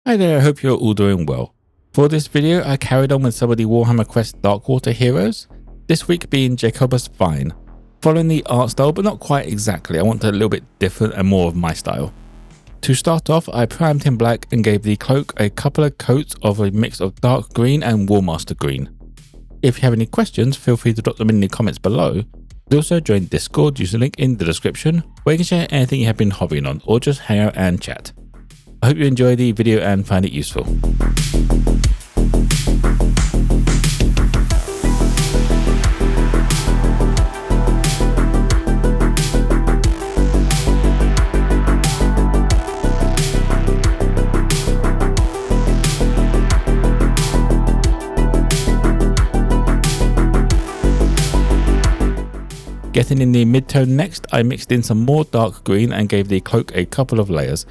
Hi there, I hope you're all doing well. For this video, I carried on with some of the Warhammer Quest DarkWater heroes, this week being Jacobus Vyne. Following the art style, but not quite exactly. I want a little bit different and more of my style. To start off, I primed him black and gave the cloak a couple of coats of a mix of dark green and Warmaster green. If you have any questions, feel free to drop them in the comments below. Also join Discord, use the link in the description, where you can share anything you have been hobbying on or just hang out and chat. I hope you enjoy the video and find it useful. Getting in the mid-tone next, I mixed in some more dark green and gave the cloak a couple of layers,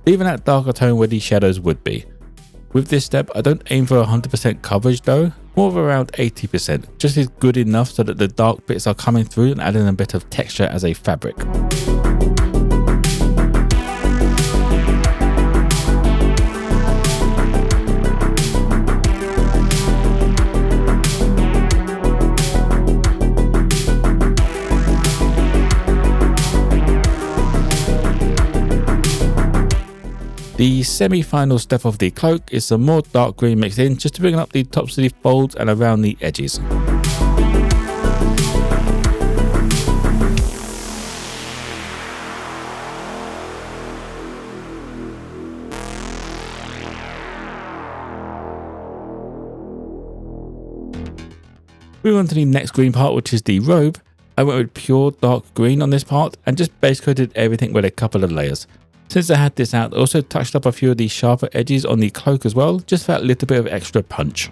leaving that darker tone where the shadows would be. With this step, I don't aim for 100% coverage though, more of around 80%, just is good enough so that the dark bits are coming through and adding a bit of texture as a fabric. The semi-final step of the cloak is some more dark green mixed in just to bring up the tops of the folds and around the edges. Moving on to the next green part, which is the robe. I went with pure dark green on this part and just base coated everything with a couple of layers. Since I had this out, I also touched up a few of the sharper edges on the cloak as well, just for that little bit of extra punch.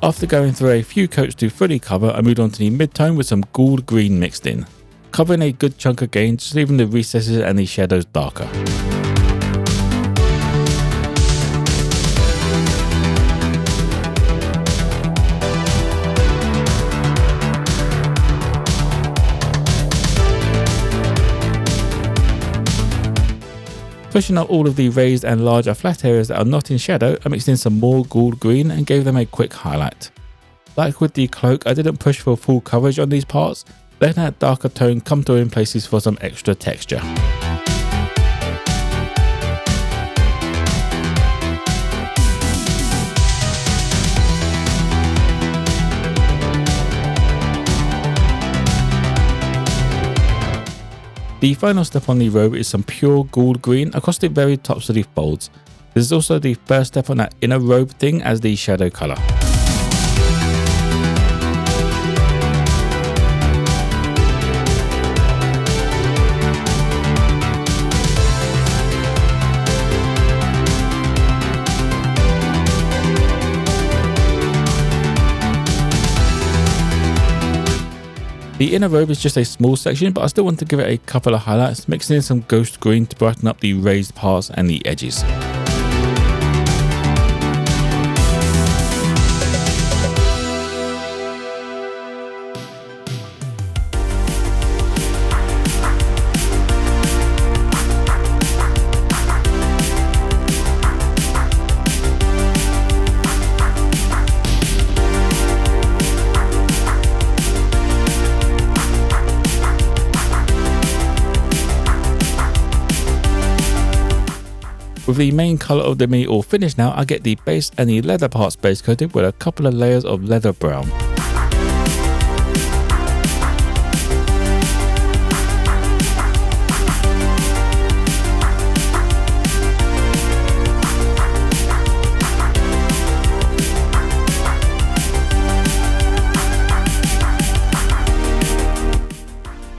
After going through a few coats to fully cover, I moved on to the mid-tone with some Ghoul green mixed in, covering a good chunk again, just leaving the recesses and the shadows darker. Pushing up all of the raised and larger flat areas that are not in shadow, I mixed in some more Ghoul green and gave them a quick highlight. Like with the cloak, I didn't push for full coverage on these parts, letting that darker tone come through in places for some extra texture. The final step on the robe is some pure Ghoul green across the very tops of the folds. This is also the first step on that inner robe thing as the shadow colour. The inner robe is just a small section, but I still want to give it a couple of highlights, mixing in some ghost green to brighten up the raised parts and the edges. With the main colour of the meat all finished now, I get the base and the leather parts base coated with a couple of layers of leather brown.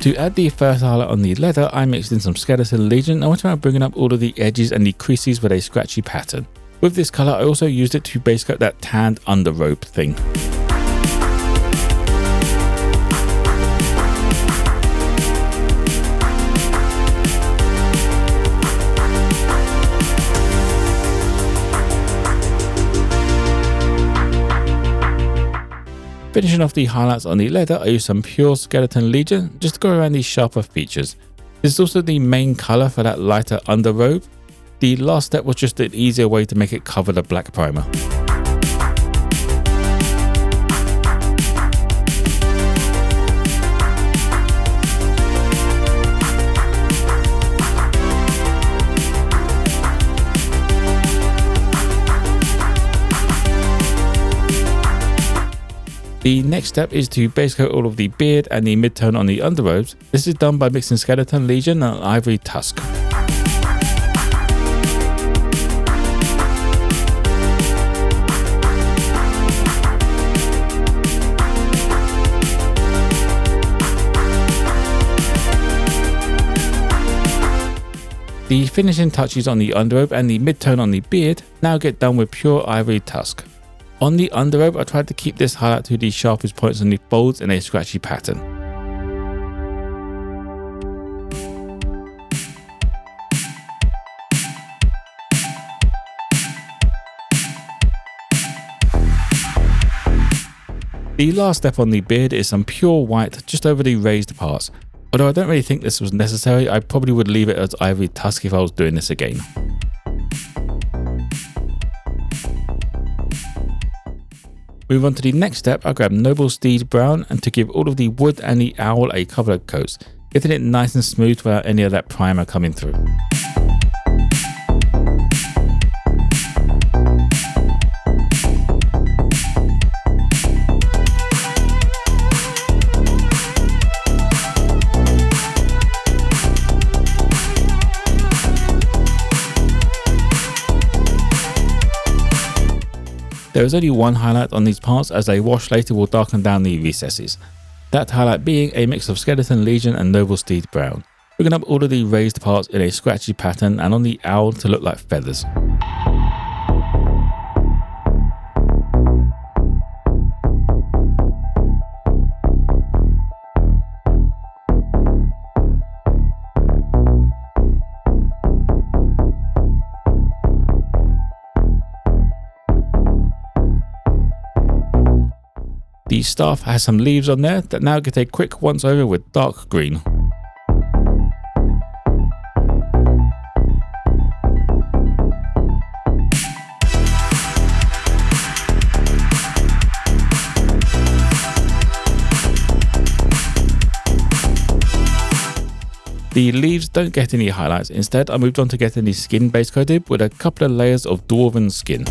To add the first highlight on the leather, I mixed in some Skeleton Legion. I want to bringing up all of the edges and the creases with a scratchy pattern. With this colour, I also used it to base coat that tanned underrobe thing. Finishing off the highlights on the leather, I used some pure Skeleton Legion just to go around these sharper features. This is also the main colour for that lighter underrobe. The last step was just an easier way to make it cover the black primer. The next step is to base coat all of the beard and the mid-tone on the underrobes. This is done by mixing Skeleton Legion and Ivory Tusk. The finishing touches on the underrobe and the mid-tone on the beard now get done with pure Ivory Tusk. On the underrobe, I tried to keep this highlight to the sharpest points on the folds in a scratchy pattern. The last step on the beard is some pure white just over the raised parts. Although I don't really think this was necessary, I probably would leave it as Ivory Tusk if I was doing this again. Move on to the next step, I grabbed Noble Steed Brown and to give all of the wood and the owl a couple of coats, getting it nice and smooth without any of that primer coming through. There is only one highlight on these parts, as a wash later will darken down the recesses. That highlight being a mix of Skeleton Legion and Noble Steed Brown, bringing up all of the raised parts in a scratchy pattern and on the owl to look like feathers. The staff has some leaves on there that now get a quick once over with dark green. The leaves don't get any highlights, instead I moved on to getting the skin base coated with a couple of layers of Dwarven skin.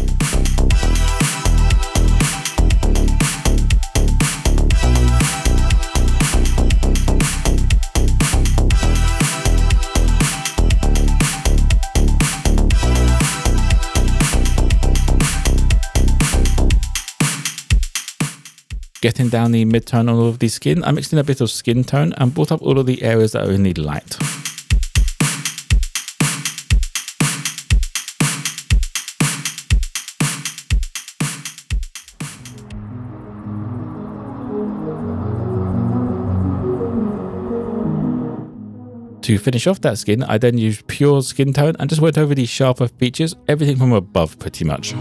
Getting down the mid-tone on all of the skin, I mixed in a bit of skin tone and brought up all of the areas that are in the light. To finish off that skin, I then used pure skin tone and just went over the sharper features, everything from above pretty much.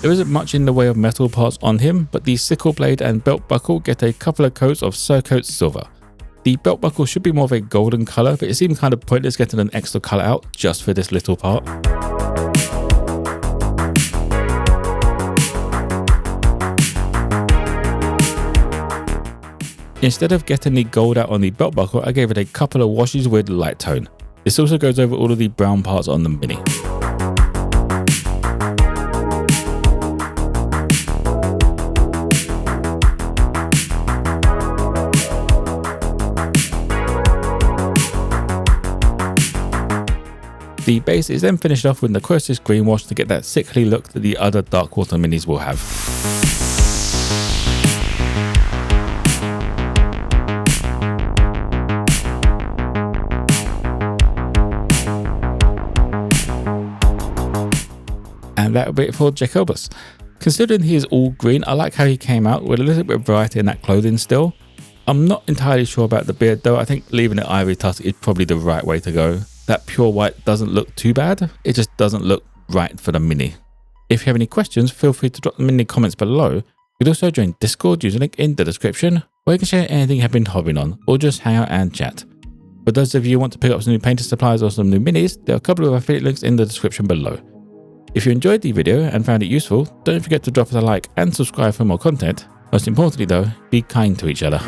There isn't much in the way of metal parts on him, but the sickle blade and belt buckle get a couple of coats of Surcoat Silver. The belt buckle should be more of a golden colour, but it seemed kind of pointless getting an extra colour out just for this little part. Instead of getting the gold out on the belt buckle, I gave it a couple of washes with light tone. This also goes over all of the brown parts on the mini. The base is then finished off with Necrosis green wash to get that sickly look that the other DarkWater minis will have. And And that would be it for Jacobus. Considering he is all green, I like how he came out with a little bit of variety in that clothing still. I'm not entirely sure about the beard though. I think leaving it Ivory Tusk is probably the right way to go. That pure white doesn't look too bad. It just doesn't look right for the mini. If you have any questions, feel free to drop them in the comments below. You can also join Discord using the link in the description, where you can share anything you have been hobbying on, or just hang out and chat. For those of you who want to pick up some new painting supplies or some new minis, there are a couple of affiliate links in the description below. If you enjoyed the video and found it useful, don't forget to drop us a like and subscribe for more content. Most importantly though, be kind to each other.